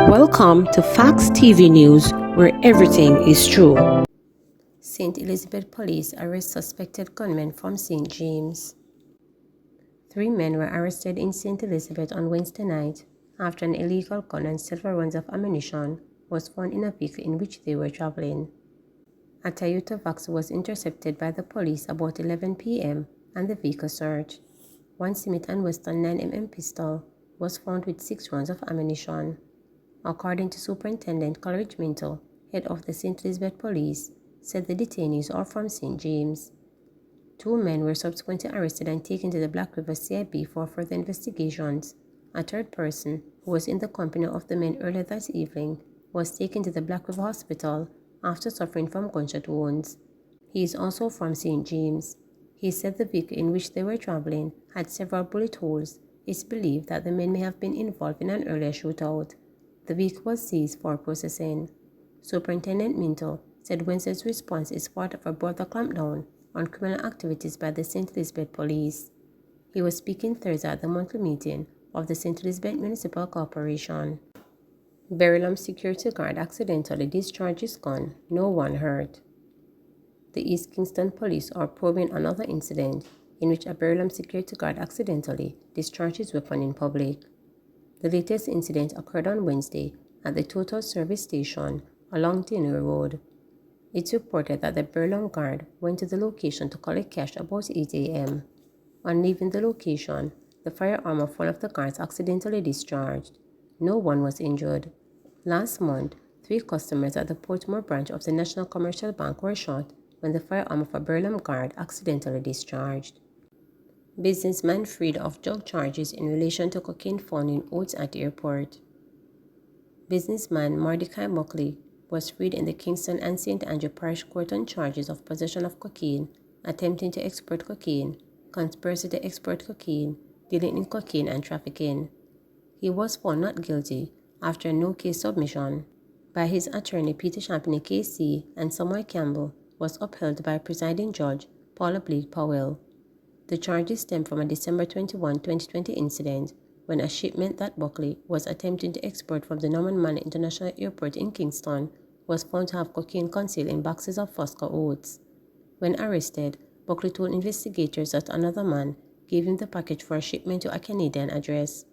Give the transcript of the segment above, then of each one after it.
Welcome to Facts TV News, where everything is true. St. Elizabeth Police arrest suspected gunmen from St. James. 3 men were arrested in St. Elizabeth on Wednesday night after an illegal gun and several rounds of ammunition was found in a vehicle in which they were traveling. A Toyota Vax was intercepted by the police about 11 p.m. and the vehicle searched. One Smith & Wesson 9mm pistol was found with 6 rounds of ammunition. According to Superintendent Coleridge Minto, head of the St. Elizabeth Police, said the detainees are from St. James. 2 men were subsequently arrested and taken to the Black River CIB for further investigations. A third person, who was in the company of the men earlier that evening, was taken to the Black River Hospital after suffering from gunshot wounds. He is also from St. James. He said the vehicle in which they were traveling had several bullet holes. It's believed that the men may have been involved in an earlier shootout. The vehicle was seized for processing. Superintendent Minto said Wednesday's response is part of a broader clampdown on criminal activities by the St. Elizabeth Police. He was speaking Thursday at the monthly meeting of the St. Elizabeth Municipal Corporation. Verulam security guard accidentally discharged his gun, no one hurt. The East Kingston police are probing another incident in which a Verulam security guard accidentally discharged his weapon in public. The latest incident occurred on Wednesday at the Total Service Station along Dinner Road. It's reported that the Verulam guard went to the location to collect cash about 8 a.m. On leaving the location, the firearm of one of the guards accidentally discharged. No one was injured. Last month, 3 customers at the Portmore branch of the National Commercial Bank were shot when the firearm of a Verulam guard accidentally discharged. Businessman freed of drug charges in relation to cocaine found in Oates at airport. Businessman Mordecai Buckley was freed in the Kingston and St. Andrew Parish Court on charges of possession of cocaine, attempting to export cocaine, conspiracy to export cocaine, dealing in cocaine and trafficking. He was found not guilty after a no-case submission by his attorney Peter Champney KC, and Samuel Campbell was upheld by presiding judge Paula Blake Powell. The charges stem from a December 21, 2020 incident when a shipment that Buckley was attempting to export from the Norman Manor International Airport in Kingston was found to have cocaine concealed in boxes of Fosca oats. When arrested, Buckley told investigators that another man gave him the package for a shipment to a Canadian address.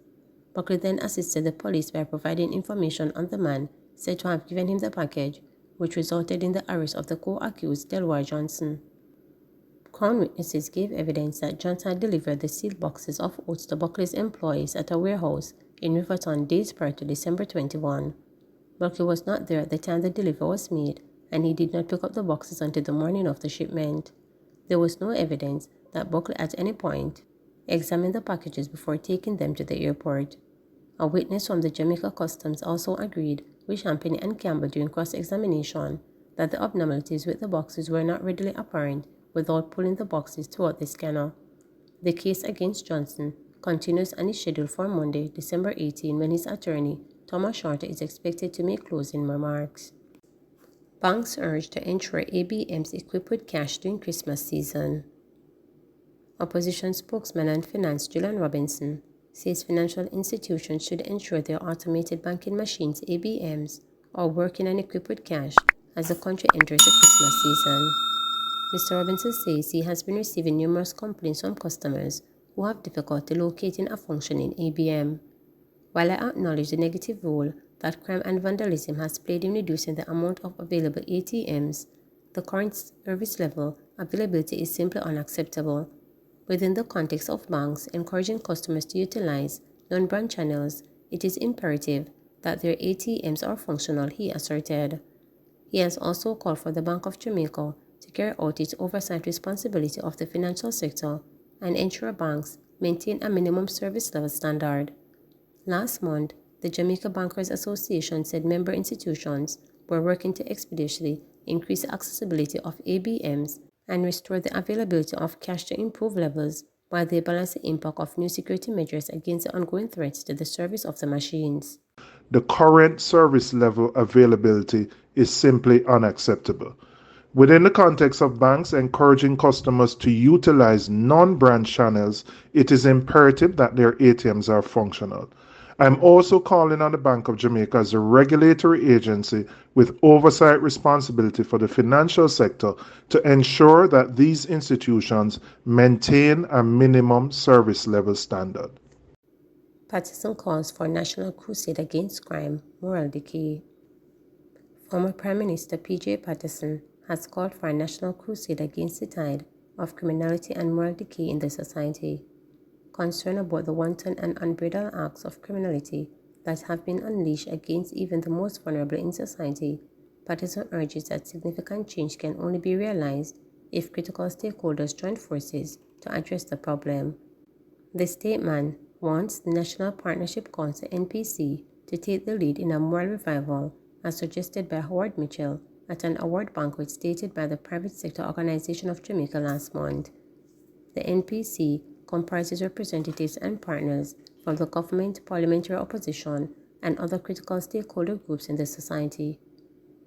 Buckley then assisted the police by providing information on the man said to have given him the package, which resulted in the arrest of the co-accused Delroy Johnson. Crown witnesses gave evidence that Johnson had delivered the sealed boxes of oats to Buckley's employees at a warehouse in Riverton days prior to December 21. Buckley was not there at the time the delivery was made, and he did not pick up the boxes until the morning of the shipment. There was no evidence that Buckley at any point examined the packages before taking them to the airport. A witness from the Jamaica Customs also agreed with Champney and Campbell during cross-examination that the abnormalities with the boxes were not readily apparent without pulling the boxes throughout the scanner. The case against Johnson continues and is scheduled for Monday, December 18, when his attorney, Thomas Shorter, is expected to make closing remarks. Banks urged to ensure ABMs equipped with cash during Christmas season. Opposition spokesman and finance Julian Robinson says financial institutions should ensure their automated banking machines ABMs are working and equipped with cash as the country enters the Christmas season. Mr. Robinson says he has been receiving numerous complaints from customers who have difficulty locating a functioning ABM. While I acknowledge the negative role that crime and vandalism has played in reducing the amount of available ATMs, the current service level availability is simply unacceptable. Within the context of banks encouraging customers to utilize non-branch channels, it is imperative that their ATMs are functional, he asserted. He has also called for the Bank of Jamaica to carry out its oversight responsibility of the financial sector and ensure banks maintain a minimum service level standard. Last month, the Jamaica Bankers Association said member institutions were working to expeditiously increase the accessibility of ABMs and restore the availability of cash to improve levels while they balance the impact of new security measures against the ongoing threats to the service of the machines. The current service level availability is simply unacceptable. Within the context of banks encouraging customers to utilize non-branch channels, it is imperative that their ATMs are functional. I'm also calling on the Bank of Jamaica as a regulatory agency with oversight responsibility for the financial sector to ensure that these institutions maintain a minimum service level standard. Patterson calls for a national crusade against crime, moral decay. Former Prime Minister P.J. Patterson has called for a national crusade against the tide of criminality and moral decay in the society. Concerned about the wanton and unbridled acts of criminality that have been unleashed against even the most vulnerable in society, Patterson urges that significant change can only be realized if critical stakeholders join forces to address the problem. The statement wants the National Partnership Council (NPC) to take the lead in a moral revival, as suggested by Howard Mitchell at an award banquet stated by the Private Sector Organization of Jamaica last month. The NPC comprises representatives and partners from the government, parliamentary opposition, and other critical stakeholder groups in the society.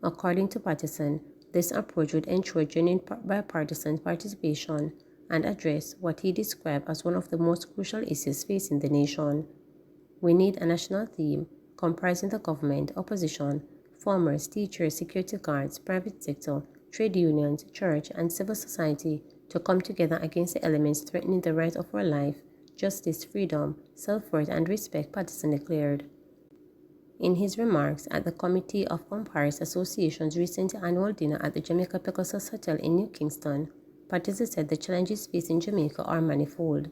According to Patterson, this approach would ensure genuine bipartisan participation and address what he described as one of the most crucial issues facing the nation. We need a national theme comprising the government, opposition, farmers, teachers, security guards, private sector, trade unions, church, and civil society to come together against the elements threatening the right of our life, justice, freedom, self-worth, and respect, Patterson declared. In his remarks at the Committee of Umpires Association's recent annual dinner at the Jamaica Pegasus Hotel in New Kingston, Patterson said the challenges facing Jamaica are manifold.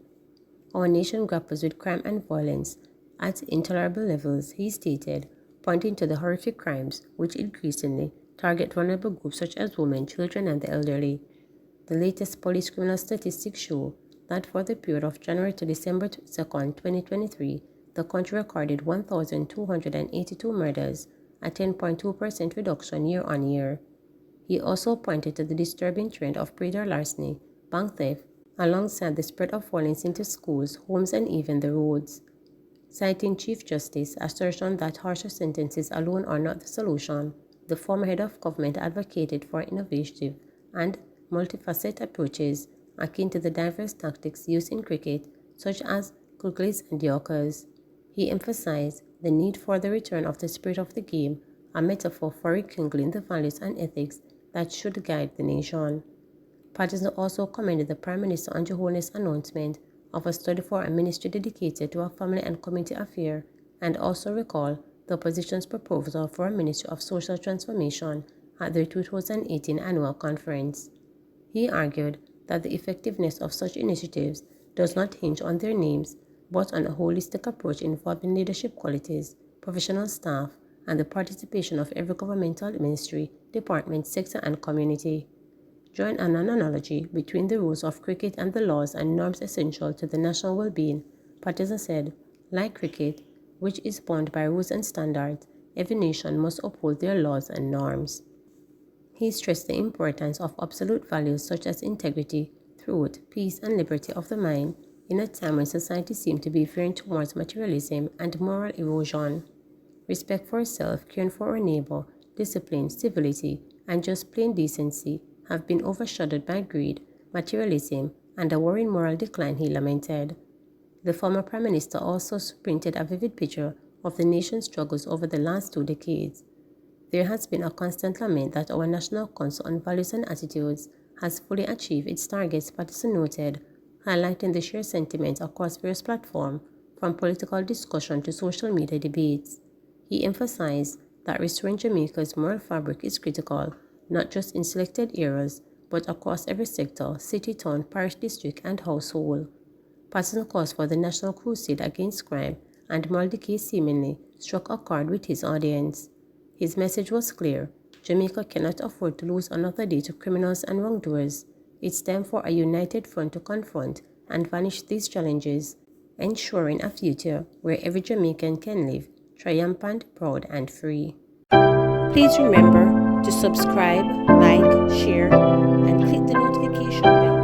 Our nation grapples with crime and violence at intolerable levels, he stated, pointing to the horrific crimes which increasingly target vulnerable groups such as women, children, and the elderly. The latest police criminal statistics show that for the period of January to December 2, 2023, the country recorded 1,282 murders, a 10.2% reduction year-on-year. He also pointed to the disturbing trend of predatory larceny, bank theft, alongside the spread of violence into schools, homes, and even the roads. Citing Chief Justice's assertion that harsher sentences alone are not the solution, the former head of government advocated for innovative and multifaceted approaches akin to the diverse tactics used in cricket, such as googles and yorkers. He emphasized the need for the return of the spirit of the game, a metaphor for rekindling the values and ethics that should guide the nation. Patterson also commended the Prime Minister on Johannes' announcement of a study for a ministry dedicated to a family and community affair, and also recalled the opposition's proposal for a Ministry of Social Transformation at their 2018 annual conference. He argued that the effectiveness of such initiatives does not hinge on their names, but on a holistic approach involving leadership qualities, professional staff, and the participation of every governmental ministry, department, sector, and community. Drawing an analogy between the rules of cricket and the laws and norms essential to the national well-being, Patterson said, like cricket, which is bound by rules and standards, every nation must uphold their laws and norms. He stressed the importance of absolute values such as integrity, truth, peace, and liberty of the mind in a time when society seemed to be veering towards materialism and moral erosion. Respect for self, caring for our neighbor, discipline, civility, and just plain decency have been overshadowed by greed, materialism, and a worrying moral decline, he lamented. The former Prime Minister also painted a vivid picture of the nation's struggles over the last 2 decades. There has been a constant lament that our National Council on Values and Attitudes has fully achieved its targets, Patterson noted, highlighting the shared sentiment across various platforms, from political discussion to social media debates. He emphasized that restoring Jamaica's moral fabric is critical, not just in selected areas, but across every sector, city, town, parish, district, and household. Patterson calls for the national crusade against crime, and moral decay seemingly struck a chord with his audience. His message was clear: Jamaica cannot afford to lose another day to criminals and wrongdoers. It's time for a united front to confront and vanish these challenges, ensuring a future where every Jamaican can live triumphant, proud, and free. Please remember to subscribe, like, share, and click the notification bell